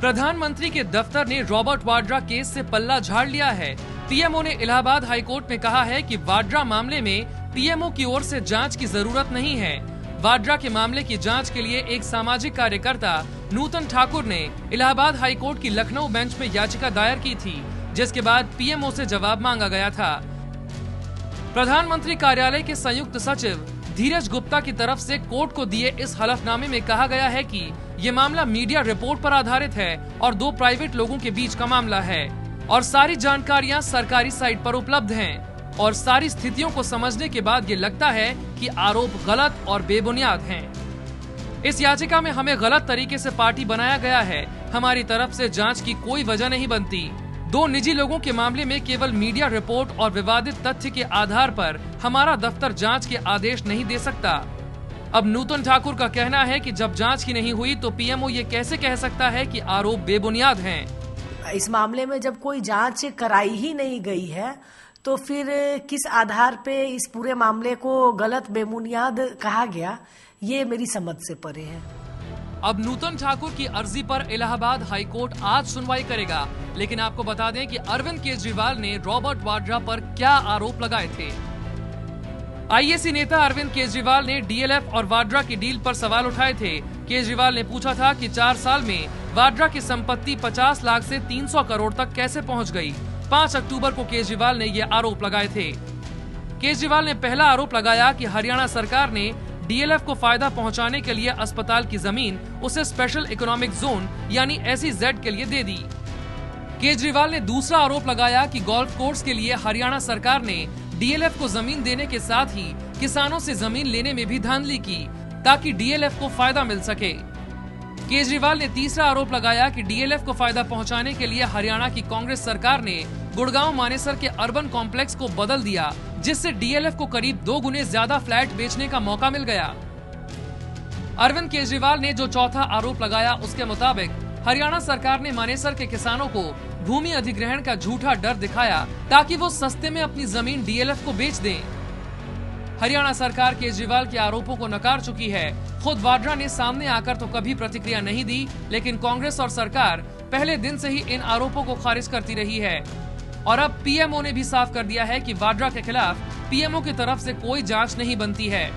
प्रधानमंत्री के दफ्तर ने रॉबर्ट वाड्रा केस से पल्ला झाड़ लिया है। पीएमओ ने इलाहाबाद हाईकोर्ट में कहा है कि वाड्रा मामले में पीएमओ की ओर से जांच की जरूरत नहीं है। वाड्रा के मामले की जांच के लिए एक सामाजिक कार्यकर्ता नूतन ठाकुर ने इलाहाबाद हाईकोर्ट की लखनऊ बेंच में याचिका दायर की थी, जिसके बाद पीएमओ से जवाब मांगा गया था। प्रधानमंत्री कार्यालय के संयुक्त सचिव धीरज गुप्ता की तरफ से कोर्ट को दिए इस हलफनामे में कहा गया है कि ये मामला मीडिया रिपोर्ट पर आधारित है और दो प्राइवेट लोगों के बीच का मामला है और सारी जानकारियां सरकारी साइट पर उपलब्ध हैं और सारी स्थितियों को समझने के बाद ये लगता है कि आरोप गलत और बेबुनियाद हैं। इस याचिका में हमें गलत तरीके से पार्टी बनाया गया है। हमारी तरफ से जांच की कोई वजह नहीं बनती। दो निजी लोगों के मामले में केवल मीडिया रिपोर्ट और विवादित तथ्य के आधार पर हमारा दफ्तर जांच के आदेश नहीं दे सकता। अब नूतन ठाकुर का कहना है कि जब जांच की नहीं हुई तो पीएमओ ये कैसे कह सकता है कि आरोप बेबुनियाद हैं। इस मामले में जब कोई जांच कराई ही नहीं गई है तो फिर किस आधार पे इस पूरे मामले को गलत बेबुनियाद कहा गया, ये मेरी समझ से परे है। अब नूतन ठाकुर की अर्जी पर इलाहाबाद हाईकोर्ट आज सुनवाई करेगा, लेकिन आपको बता दें कि अरविंद केजरीवाल ने रॉबर्ट वाड्रा पर क्या आरोप लगाए थे। आईएसी नेता अरविंद केजरीवाल ने डीएलएफ और वाड्रा की डील पर सवाल उठाए थे। केजरीवाल ने पूछा था कि 4 साल में वाड्रा की संपत्ति 50 लाख से 300 करोड़ तक कैसे पहुंच गई। 5 अक्टूबर को केजरीवाल ने ये आरोप लगाए थे। केजरीवाल ने पहला आरोप लगाया कि हरियाणा सरकार ने डीएलएफ को फायदा पहुंचाने के लिए अस्पताल की जमीन उसे स्पेशल इकोनॉमिक जोन यानी SEZ के लिए दे दी। केजरीवाल ने दूसरा आरोप लगाया कि गोल्फ कोर्स के लिए हरियाणा सरकार ने डीएलएफ को जमीन देने के साथ ही किसानों से जमीन लेने में भी धांधली की ताकि डीएलएफ को फायदा मिल सके। केजरीवाल ने तीसरा आरोप लगाया कि डीएलएफ को फायदा पहुंचाने के लिए हरियाणा की कांग्रेस सरकार ने गुड़गांव मानेसर के अर्बन कॉम्प्लेक्स को बदल दिया, जिससे डीएलएफ को करीब 2 गुने ज्यादा फ्लैट बेचने का मौका मिल गया। अरविंद केजरीवाल ने जो चौथा आरोप लगाया उसके मुताबिक हरियाणा सरकार ने मानेसर के किसानों को भूमि अधिग्रहण का झूठा डर दिखाया ताकि वो सस्ते में अपनी जमीन डीएलएफ को बेच दें। हरियाणा सरकार केजरीवाल के आरोपों को नकार चुकी है। खुद वाड्रा ने सामने आकर तो कभी प्रतिक्रिया नहीं दी, लेकिन कांग्रेस और सरकार पहले दिन से ही इन आरोपों को खारिज करती रही है। और अब पीएमओ ने भी साफ कर दिया है कि वाड्रा के खिलाफ पीएमओ की तरफ से कोई जांच नहीं बनती है।